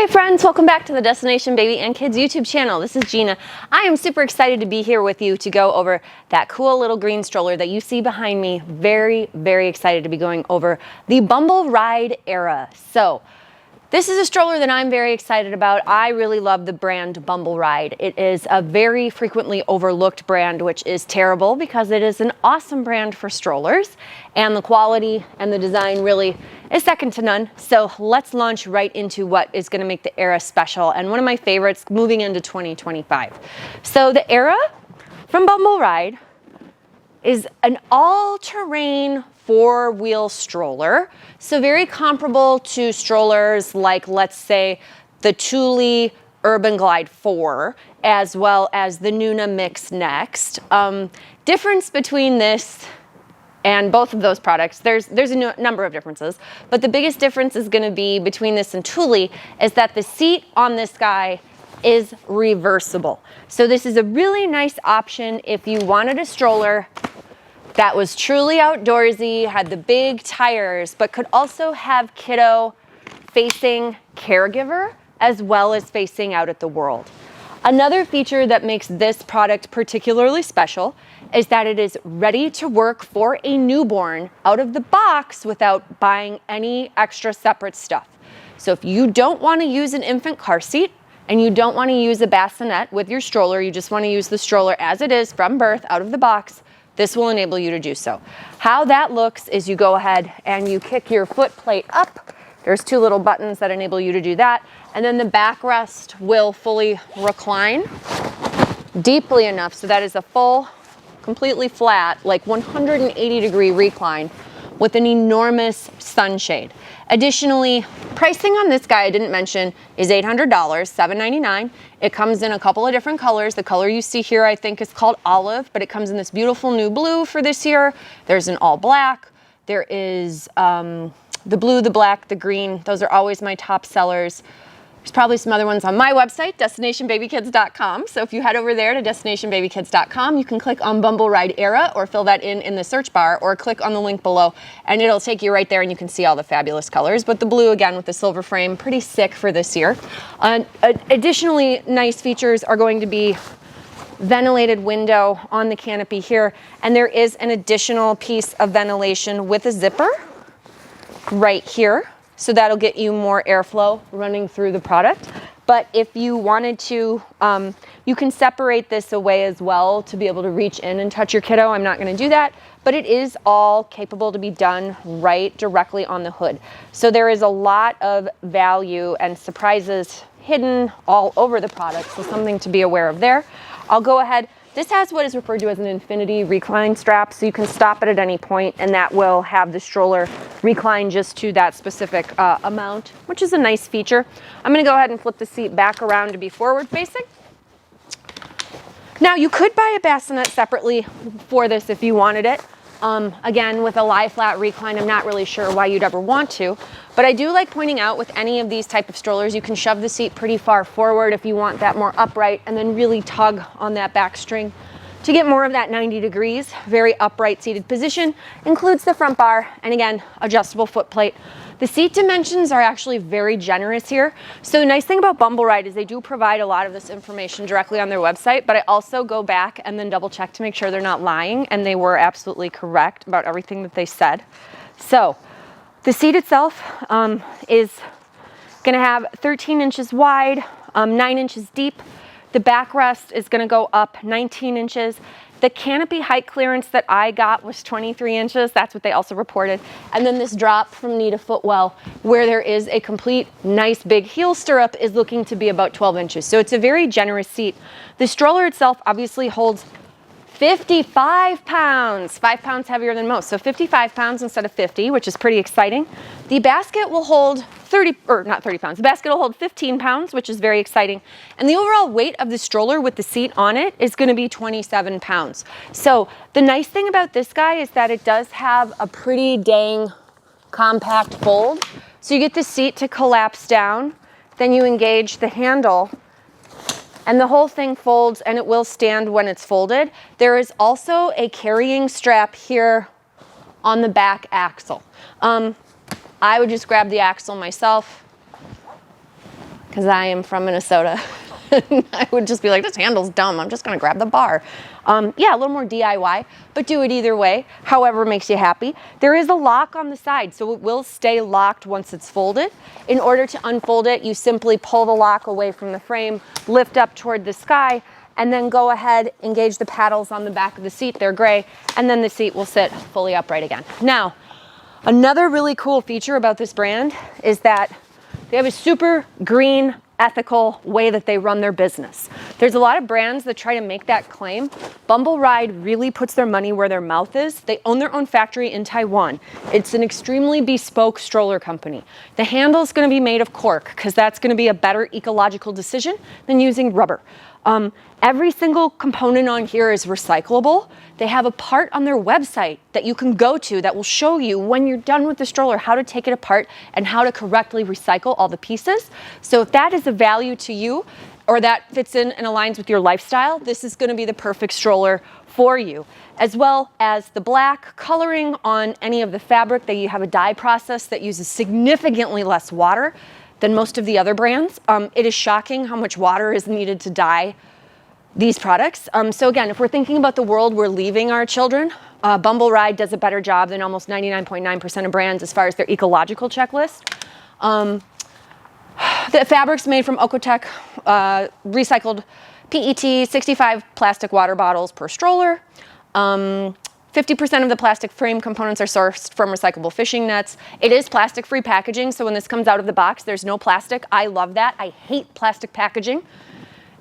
Hey friends, welcome back to the Destination Baby and Kids YouTube channel. This is Gina. I am super excited to be here with you to go over that cool little green stroller that you see behind me. Very, very excited to be going over the Bumbleride ERA. So, this is a stroller that I'm very excited about. I really love the brand Bumbleride. It is a very frequently overlooked brand, which is terrible because it is an awesome brand for strollers, and the quality and the design really is second to none. So let's launch right into what is going to make the ERA special, and one of my favorites moving into 2025. So the ERA from Bumbleride is an all-terrain four-wheel stroller. So very comparable to strollers like, let's say, the Thule Urban Glide 4, as well as the Nuna Mix Next. Difference between this and both of those products, there's a number of differences, but the biggest difference is going to be between this and Thule is that the seat on this guy is reversible. So this is a really nice option if you wanted a stroller that was truly outdoorsy, had the big tires, but could also have kiddo facing caregiver as well as facing out at the world. Another feature that makes this product particularly special is that it is ready to work for a newborn out of the box without buying any extra separate stuff. So if you don't want to use an infant car seat and you don't want to use a bassinet with your stroller, you just want to use the stroller as it is from birth out of the box, this will enable you to do so. How that looks is you go ahead and you kick your foot plate up. There's two little buttons that enable you to do that. And then the backrest will fully recline deeply enough so that is a full, completely flat, like 180-degree recline with an enormous sunshade. Additionally, pricing on this guy I didn't mention is $800, $799. It comes in a couple of different colors. The color you see here I think is called olive, but it comes in this beautiful new blue for this year. There's an all black. There is the blue, the black, the green. Those are always my top sellers. There's probably some other ones on my website, DestinationBabyKids.com. So if you head over there to DestinationBabyKids.com, you can click on Bumbleride ERA or fill that in the search bar or click on the link below and it'll take you right there and you can see all the fabulous colors. But the blue, again, with the silver frame, pretty sick for this year. Additionally, nice features are going to be ventilated window on the canopy here, and there is an additional piece of ventilation with a zipper right here. So that'll get you more airflow running through the product. But if you wanted to, you can separate this away as well to be able to reach in and touch your kiddo. I'm not going to do that, but it is all capable to be done right directly on the hood. So there is a lot of value and surprises hidden all over the product, so something to be aware of there. I'll go ahead. This has what is referred to as an infinity recline strap, so you can stop it at any point and that will have the stroller recline just to that specific amount, which is a nice feature. I'm going to go ahead and flip the seat back around to be forward facing. Now you could buy a bassinet separately for this if you wanted it. Again, with a lie flat recline, I'm not really sure why you'd ever want to, but I do like pointing out with any of these type of strollers, you can shove the seat pretty far forward if you want that more upright and then really tug on that back string to get more of that 90 degrees, very upright seated position. Includes the front bar and again, adjustable foot plate. The seat dimensions are actually very generous here. So the nice thing about Bumbleride is they do provide a lot of this information directly on their website, but I also go back and then double check to make sure they're not lying, and they were absolutely correct about everything that they said. So the seat itself is gonna have 13 inches wide, 9 inches deep. The backrest is gonna go up 19 inches. The canopy height clearance that I got was 23 inches. That's what they also reported. And then this drop from knee to footwell, where there is a complete nice big heel stirrup, is looking to be about 12 inches. So it's a very generous seat. The stroller itself obviously holds 55 pounds, 5 pounds heavier than most. So 55 pounds instead of 50, which is pretty exciting. The basket will hold 30, or not 30 pounds, the basket will hold 15 pounds, which is very exciting. And the overall weight of the stroller with the seat on it is gonna be 27 pounds. So the nice thing about this guy is that it does have a pretty dang compact fold. So you get the seat to collapse down, then you engage the handle, and the whole thing folds and it will stand when it's folded. There is also a carrying strap here on the back axle. I would just grab the axle myself, because I am from Minnesota. I would just be like, this handle's dumb. I'm just going to grab the bar. Yeah, a little more DIY, but do it either way, however makes you happy. There is a lock on the side, so it will stay locked once it's folded. In order to unfold it, you simply pull the lock away from the frame, lift up toward the sky, and then go ahead, engage the paddles on the back of the seat. They're gray, and then the seat will sit fully upright again. Now, another really cool feature about this brand is that they have a super green, ethical way that they run their business. There's a lot of brands that try to make that claim. Bumbleride really puts their money where their mouth is. They own their own factory in Taiwan. It's an extremely bespoke stroller company. The handle is going to be made of cork because that's going to be a better ecological decision than using rubber. Every single component on here is recyclable. They have a part on their website that you can go to that will show you when you're done with the stroller how to take it apart and how to correctly recycle all the pieces. So if that is a value to you or that fits in and aligns with your lifestyle, this is going to be the perfect stroller for you. As well as the black coloring on any of the fabric, that you have a dye process that uses significantly less water than most of the other brands. It is shocking how much water is needed to dye these products. So again, if we're thinking about the world we're leaving our children, Bumbleride does a better job than almost 99.9% of brands as far as their ecological checklist. The fabric's made from Oecotec recycled PET, 65 plastic water bottles per stroller. 50% of the plastic frame components are sourced from recyclable fishing nets. It is plastic-free packaging, so when this comes out of the box, there's no plastic. I love that. I hate plastic packaging.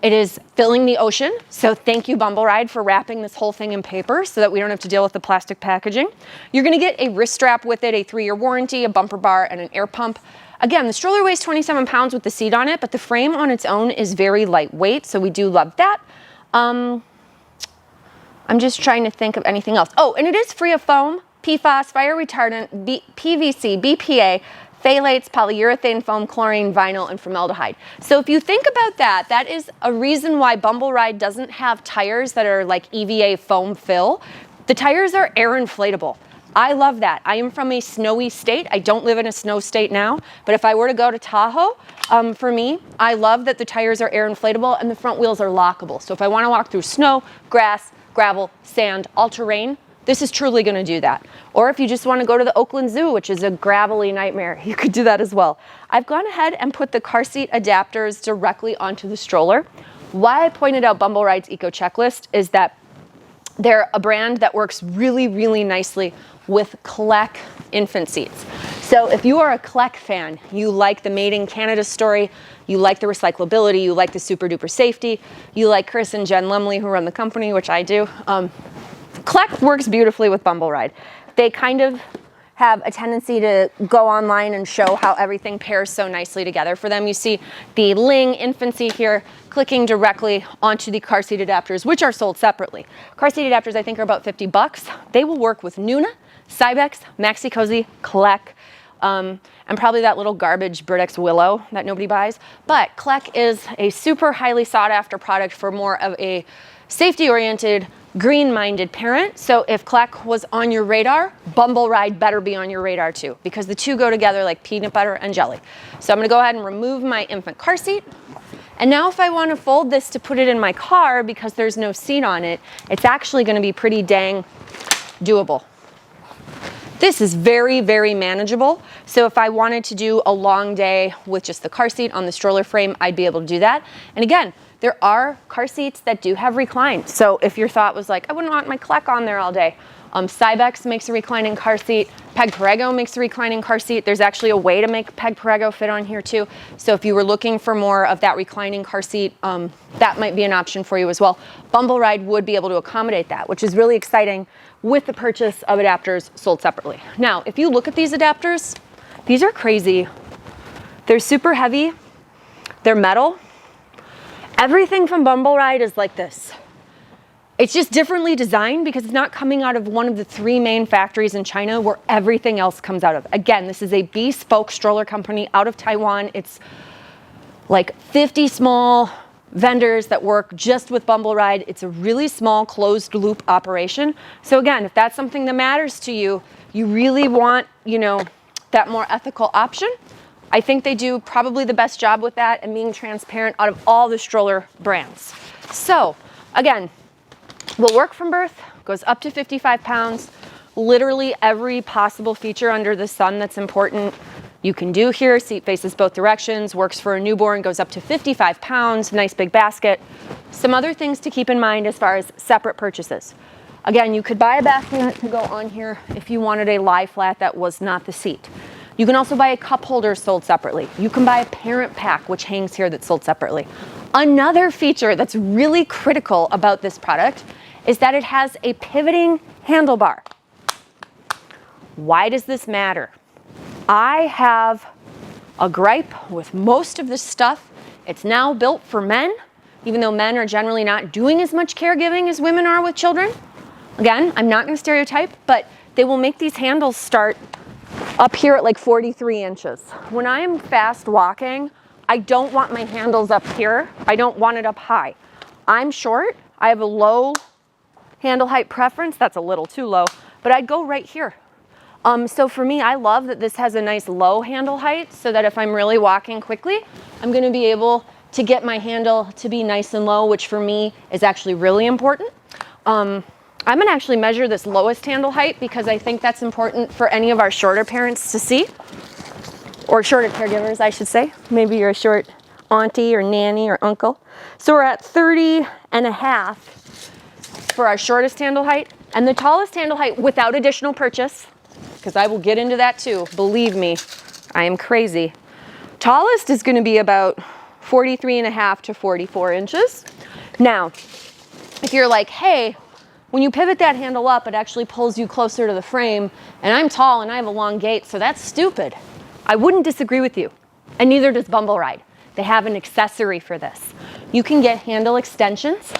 It is filling the ocean, so thank you, Bumbleride, for wrapping this whole thing in paper so that we don't have to deal with the plastic packaging. You're gonna get a wrist strap with it, a 3-year warranty, a bumper bar, and an air pump. Again, the stroller weighs 27 pounds with the seat on it, but the frame on its own is very lightweight, so we do love that. I'm just trying to think of anything else. Oh, and it is free of foam, PFAS, fire retardant, PVC, BPA, phthalates, polyurethane foam, chlorine, vinyl, and formaldehyde. So if you think about that, that is a reason why Bumbleride doesn't have tires that are like EVA foam fill. The tires are air inflatable. I love that. I am from a snowy state. I don't live in a snow state now, but if I were to go to Tahoe, for me, I love that the tires are air inflatable and the front wheels are lockable. So if I want to walk through snow, grass, gravel, sand, all terrain, this is truly going to do that. Or if you just want to go to the Oakland Zoo, which is a gravelly nightmare, you could do that as well. I've gone ahead and put the car seat adapters directly onto the stroller. Why I pointed out Bumbleride's Eco Checklist is that they're a brand that works really, really nicely with Kleck infant seats. So if you are a Kleck fan, you like the Made in Canada story, you like the recyclability, you like the super duper safety, you like Chris and Jen Lumley who run the company, which I do, Kleck works beautifully with Bumbleride. They kind of have a tendency to go online and show how everything pairs so nicely together for them. You see the Ling infancy here clicking directly onto the car seat adapters, which are sold separately. Car seat adapters I think are about $50. They will work with Nuna, Cybex, Maxi-Cosi, Kleck, and probably that little garbage Britex Willow that nobody buys. But Kleck is a super highly sought after product for more of a safety-oriented, green-minded parent. So if Kleck was on your radar, Bumbleride better be on your radar too, because the two go together like peanut butter and jelly. So I'm gonna go ahead and remove my infant car seat. And now if I want to fold this to put it in my car because there's no seat on it, it's actually gonna be pretty dang doable. This is very, very manageable. So if I wanted to do a long day with just the car seat on the stroller frame, I'd be able to do that. And again, there are car seats that do have recline. So if your thought was like, I wouldn't want my Kleck on there all day. Cybex makes a reclining car seat. Peg Perego makes a reclining car seat. There's actually a way to make Peg Perego fit on here too. So if you were looking for more of that reclining car seat, that might be an option for you as well. Bumbleride would be able to accommodate that, which is really exciting with the purchase of adapters sold separately. Now, if you look at these adapters, these are crazy. They're super heavy. They're metal. Everything from Bumbleride is like this. It's just differently designed because it's not coming out of one of the 3 main factories in China where everything else comes out of. Again, this is a bespoke stroller company out of Taiwan. It's like 50 small vendors that work just with Bumbleride. It's a really small closed loop operation. So again, if that's something that matters to you, you really want, you know, that more ethical option, I think they do probably the best job with that and being transparent out of all the stroller brands. So again, will work from birth, goes up to 55 pounds, literally every possible feature under the sun that's important you can do here. Seat faces both directions, works for a newborn, goes up to 55 pounds, nice big basket. Some other things to keep in mind as far as separate purchases. Again, you could buy a basket to go on here if you wanted a lie flat that was not the seat. You can also buy a cup holder sold separately. You can buy a parent pack, which hangs here, that's sold separately. Another feature that's really critical about this product is that it has a pivoting handlebar. Why does this matter? I have a gripe with most of this stuff. It's now built for men, even though men are generally not doing as much caregiving as women are with children. Again, I'm not going to stereotype, but they will make these handles start up here at like 43 inches. When I am fast walking, I don't want my handles up here. I don't want it up high. I'm short. I have a low handle height preference. That's a little too low, but I'd go right here. So for me, I love that this has a nice low handle height so that if I'm really walking quickly, I'm going to be able to get my handle to be nice and low, which for me is actually really important. I'm going to actually measure this lowest handle height because I think that's important for any of our shorter parents to see, or shorter caregivers, I should say. Maybe you're a short auntie or nanny or uncle. So we're at 30 and a half for our shortest handle height, and the tallest handle height without additional purchase, because I will get into that too. Believe me, I am crazy. Tallest is going to be about 43 and a half to 44 inches. Now, if you're like, hey, when you pivot that handle up, it actually pulls you closer to the frame, and I'm tall and I have a long gait, so that's stupid. I wouldn't disagree with you, and neither does Bumbleride. They have an accessory for this. You can get handle extensions,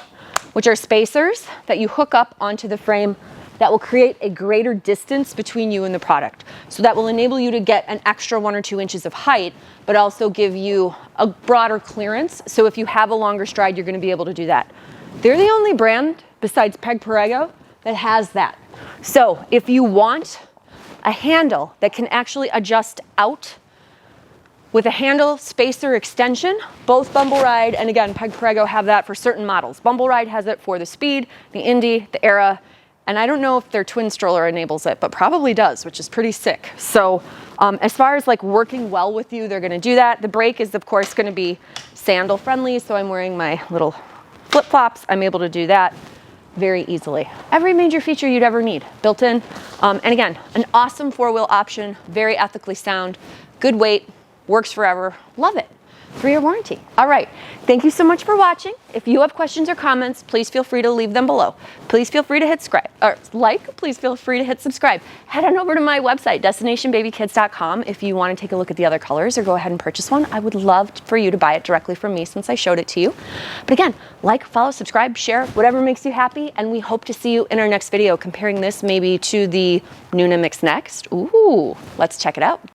which are spacers that you hook up onto the frame that will create a greater distance between you and the product. So that will enable you to get an extra 1 or 2 inches of height, but also give you a broader clearance. So if you have a longer stride, you're going to be able to do that. They're the only brand besides Peg Perego that has that. So if you want a handle that can actually adjust out with a handle spacer extension, both Bumbleride and again Peg Perego have that for certain models. Bumbleride has it for the Speed, the Indy, the Era, and I don't know if their twin stroller enables it, but probably does, which is pretty sick. So as far as like working well with you, they're going to do that. The brake is of course going to be sandal friendly, so I'm wearing my little flip-flops. I'm able to do that very easily. Every major feature you'd ever need built in. And again, an awesome 4-wheel option, very ethically sound, good weight, works forever. Love it. 3-year warranty. All right. Thank you so much for watching. If you have questions or comments, please feel free to leave them below. Please feel free to hit please feel free to hit subscribe. Head on over to my website, DestinationBabyKids.com, if you want to take a look at the other colors or go ahead and purchase one. I would love for you to buy it directly from me since I showed it to you. But again, like, follow, subscribe, share, whatever makes you happy, and we hope to see you in our next video comparing this maybe to the Nuna Mix Next. Ooh, let's check it out.